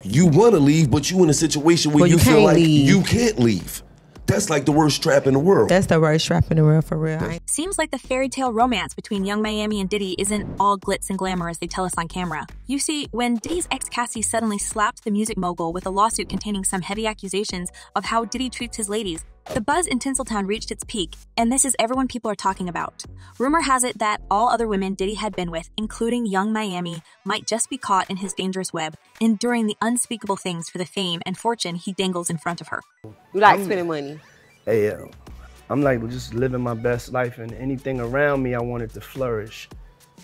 you want to leave, but you in a situation where you feel like you can't leave. That's like the worst trap in the world. That's the worst trap in the world, for real. Seems like the fairy tale romance between Young Miami and Diddy isn't all glitz and glamour as they tell us on camera. You see, when Diddy's ex Cassie suddenly slapped the music mogul with a lawsuit containing some heavy accusations of how Diddy treats his ladies, the buzz in Tinseltown reached its peak, and this is everyone people are talking about. Rumor has it that all other women Diddy had been with, including Young Miami, might just be caught in his dangerous web, enduring the unspeakable things for the fame and fortune he dangles in front of her. You like spending money? Hey, I'm like just living my best life, and anything around me I want it to flourish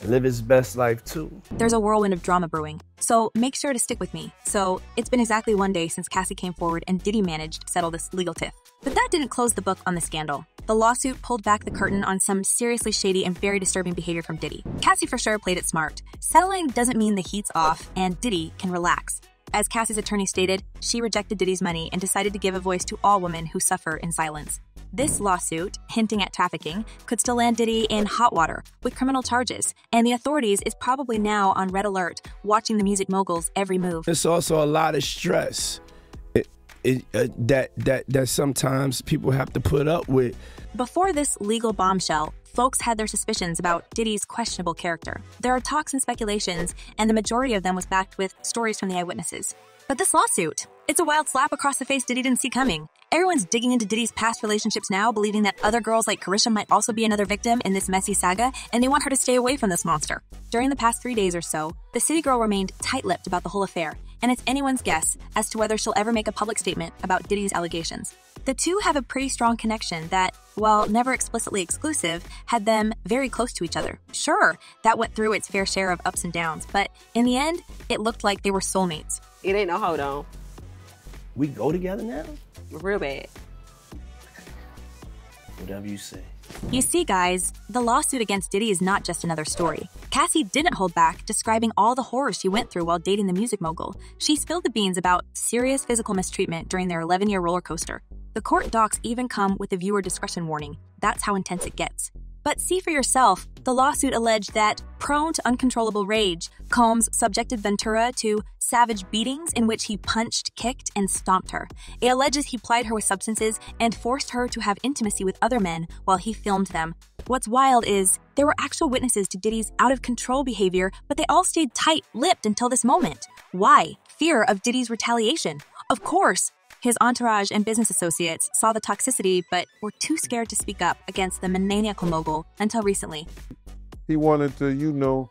and live its best life too. There's a whirlwind of drama brewing, so make sure to stick with me. So it's been exactly 1 day since Cassie came forward and Diddy managed to settle this legal tiff. But that didn't close the book on the scandal. The lawsuit pulled back the curtain on some seriously shady and very disturbing behavior from Diddy. Cassie for sure played it smart. Settling doesn't mean the heat's off and Diddy can relax. As Cassie's attorney stated, she rejected Diddy's money and decided to give a voice to all women who suffer in silence. This lawsuit, hinting at trafficking, could still land Diddy in hot water with criminal charges, and the authorities is probably now on red alert, watching the music mogul's every move. It's also a lot of stress that sometimes people have to put up with. Before this legal bombshell, folks had their suspicions about Diddy's questionable character. There are talks and speculations, and the majority of them was backed with stories from the eyewitnesses. But this lawsuit, it's a wild slap across the face Diddy didn't see coming. Everyone's digging into Diddy's past relationships now, believing that other girls like Carisha might also be another victim in this messy saga, and they want her to stay away from this monster. During the past 3 days or so, the city girl remained tight-lipped about the whole affair, and it's anyone's guess as to whether she'll ever make a public statement about Diddy's allegations. The two have a pretty strong connection that, while never explicitly exclusive, had them very close to each other. Sure, that went through its fair share of ups and downs, but in the end, it looked like they were soulmates. It ain't no hold on. We go together now? Real bad. Whatever you say. You see, guys, the lawsuit against Diddy is not just another story. Cassie didn't hold back, describing all the horrors she went through while dating the music mogul. She spilled the beans about serious physical mistreatment during their 11-year roller coaster. The court docs even come with a viewer discretion warning. That's how intense it gets. But see for yourself, the lawsuit alleged that, prone to uncontrollable rage, Combs subjected Ventura to savage beatings in which he punched, kicked, and stomped her. It alleges he plied her with substances and forced her to have intimacy with other men while he filmed them. What's wild is, there were actual witnesses to Diddy's out-of-control behavior, but they all stayed tight-lipped until this moment. Why? Fear of Diddy's retaliation. Of course. His entourage and business associates saw the toxicity, but were too scared to speak up against the maniacal mogul until recently. He wanted to,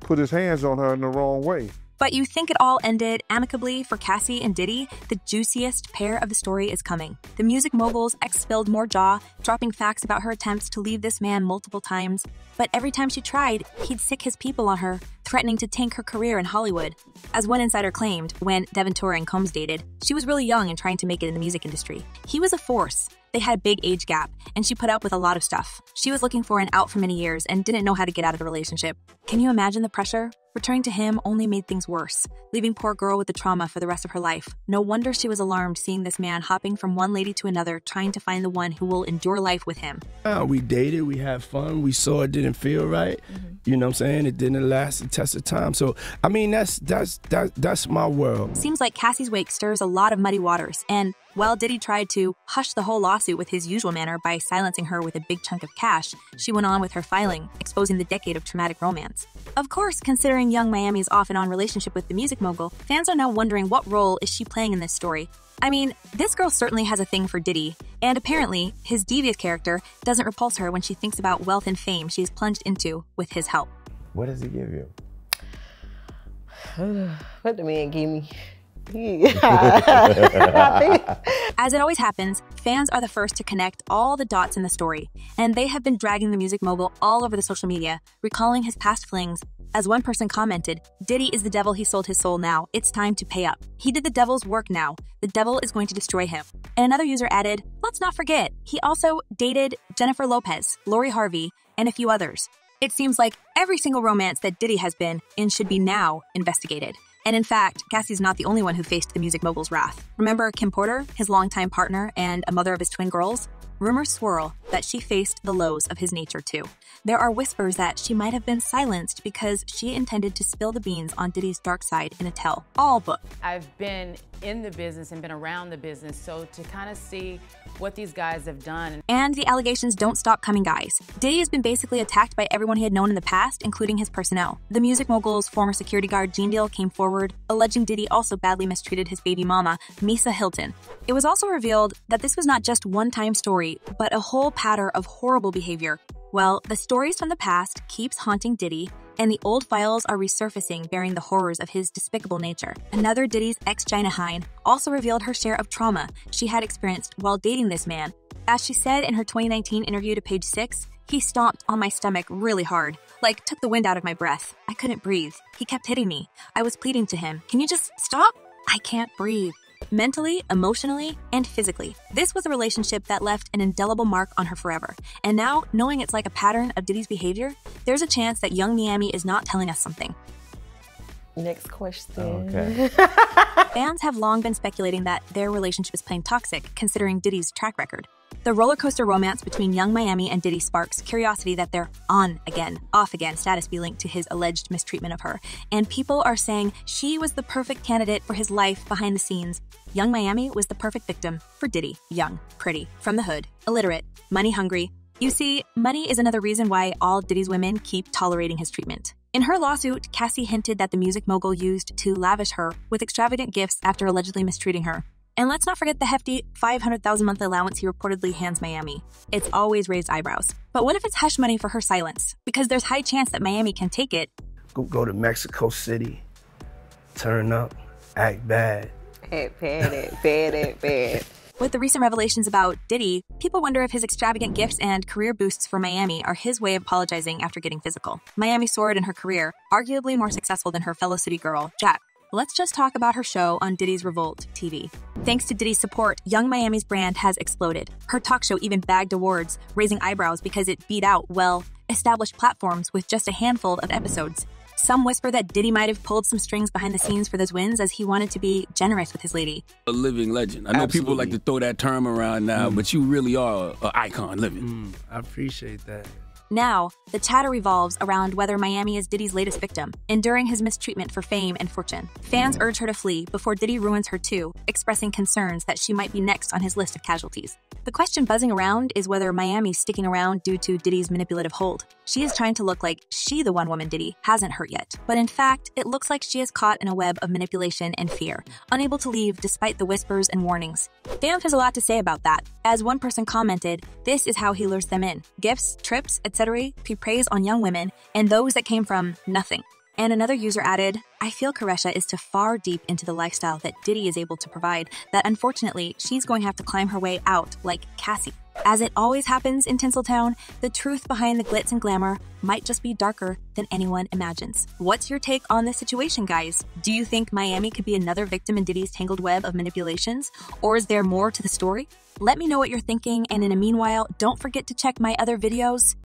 put his hands on her in the wrong way. But you think it all ended amicably for Cassie and Diddy? The juiciest pair of the story is coming. The music mogul's ex-spilled more jaw, dropping facts about her attempts to leave this man multiple times. But every time she tried, he'd sick his people on her, threatening to tank her career in Hollywood. As one insider claimed, when Ventura and Combs dated, she was really young and trying to make it in the music industry. He was a force. They had a big age gap, and she put up with a lot of stuff. She was looking for an out for many years and didn't know how to get out of the relationship. Can you imagine the pressure? Returning to him only made things worse, leaving poor girl with the trauma for the rest of her life. No wonder she was alarmed seeing this man hopping from one lady to another, trying to find the one who will endure life with him. We dated, we had fun, we saw it didn't feel right. You know what I'm saying? It didn't last the test of time. So, I mean, that's my world. Seems like Cassie's wake stirs a lot of muddy waters, and while Diddy tried to hush the whole lawsuit with his usual manner by silencing her with a big chunk of cash, she went on with her filing, exposing the decade of traumatic romance. Of course, considering Young Miami's off-and-on relationship with the music mogul, fans are now wondering what role is she playing in this story. I mean, this girl certainly has a thing for Diddy, and apparently, his devious character doesn't repulse her when she thinks about wealth and fame she's plunged into with his help. What does he give you? What the man give me? As it always happens, fans are the first to connect all the dots in the story, and they have been dragging the music mogul all over the social media, recalling his past flings. As one person commented, Diddy is the devil he sold his soul now. It's time to pay up. He did the devil's work now. The devil is going to destroy him. And another user added, let's not forget, he also dated Jennifer Lopez, Lori Harvey, and a few others. It seems like every single romance that Diddy has been in should be now investigated. And in fact, Cassie's not the only one who faced the music mogul's wrath. Remember Kim Porter, his longtime partner and a mother of his twin girls? rumors swirl that she faced the lows of his nature too. There are whispers that she might have been silenced because she intended to spill the beans on Diddy's dark side in a tell-all book. I've been in the business and been around the business, so to kind of see what these guys have done. And the allegations don't stop coming, guys. Diddy has been basically attacked by everyone he had known in the past, including his personnel. The music mogul's former security guard, Gene Deal, came forward, alleging Diddy also badly mistreated his baby mama, Misa Hilton. It was also revealed that this was not just one-time story, but a whole pattern of horrible behavior. Well, the stories from the past keeps haunting Diddy, and the old files are resurfacing, bearing the horrors of his despicable nature. Another Diddy's ex, Gina Hine, also revealed her share of trauma she had experienced while dating this man. As she said in her 2019 interview to Page 6, "He stomped on my stomach really hard, like took the wind out of my breath. I couldn't breathe. He kept hitting me. I was pleading to him, 'Can you just stop? I can't breathe.' Mentally, emotionally, and physically. This was a relationship that left an indelible mark on her forever. And now, knowing it's like a pattern of Diddy's behavior, there's a chance that young Miami is not telling us something." Next question. Okay. Fans have long been speculating that their relationship is playing toxic, considering Diddy's track record. The roller coaster romance between young Miami and Diddy sparks curiosity that their on again, off again status be linked to his alleged mistreatment of her. And people are saying she was the perfect candidate for his life behind the scenes. Young Miami was the perfect victim for Diddy. Young, pretty, from the hood, illiterate, money hungry. You see, money is another reason why all Diddy's women keep tolerating his treatment. In her lawsuit, Cassie hinted that the music mogul used to lavish her with extravagant gifts after allegedly mistreating her. And let's not forget the hefty $500,000 monthly allowance he reportedly hands Miami. It's always raised eyebrows. But what if it's hush money for her silence? Because there's high chance that Miami can take it. Go to Mexico City, turn up, act bad. Bad. With the recent revelations about Diddy, people wonder if his extravagant gifts and career boosts for Miami are his way of apologizing after getting physical. Miami soared in her career, arguably more successful than her fellow city girl, Jack. Let's just talk about her show on Diddy's Revolt TV. Thanks to Diddy's support, Young Miami's brand has exploded. Her talk show even bagged awards, raising eyebrows because it beat out, well, established platforms with just a handful of episodes. Some whisper that Diddy might have pulled some strings behind the scenes for those wins as he wanted to be generous with his lady. A living legend. I know people like to throw that term around now, but you really are an icon living. I appreciate that. Now, the chatter revolves around whether Miami is Diddy's latest victim, enduring his mistreatment for fame and fortune. Fans urge her to flee before Diddy ruins her too, expressing concerns that she might be next on his list of casualties. The question buzzing around is whether Miami's sticking around due to Diddy's manipulative hold. She is trying to look like she the one woman Diddy hasn't hurt yet. But in fact, it looks like she is caught in a web of manipulation and fear, unable to leave despite the whispers and warnings. Fans has a lot to say about that. As one person commented, this is how he lures them in. Gifts, trips, etc. He preys on young women and those that came from nothing. And another user added, I feel Karesha is too far deep into the lifestyle that Diddy is able to provide that unfortunately she's going to have to climb her way out like Cassie. As it always happens in Tinseltown, the truth behind the glitz and glamour might just be darker than anyone imagines. What's your take on this situation, guys? Do you think Miami could be another victim in Diddy's tangled web of manipulations? Or is there more to the story? Let me know what you're thinking, and in the meanwhile, don't forget to check my other videos.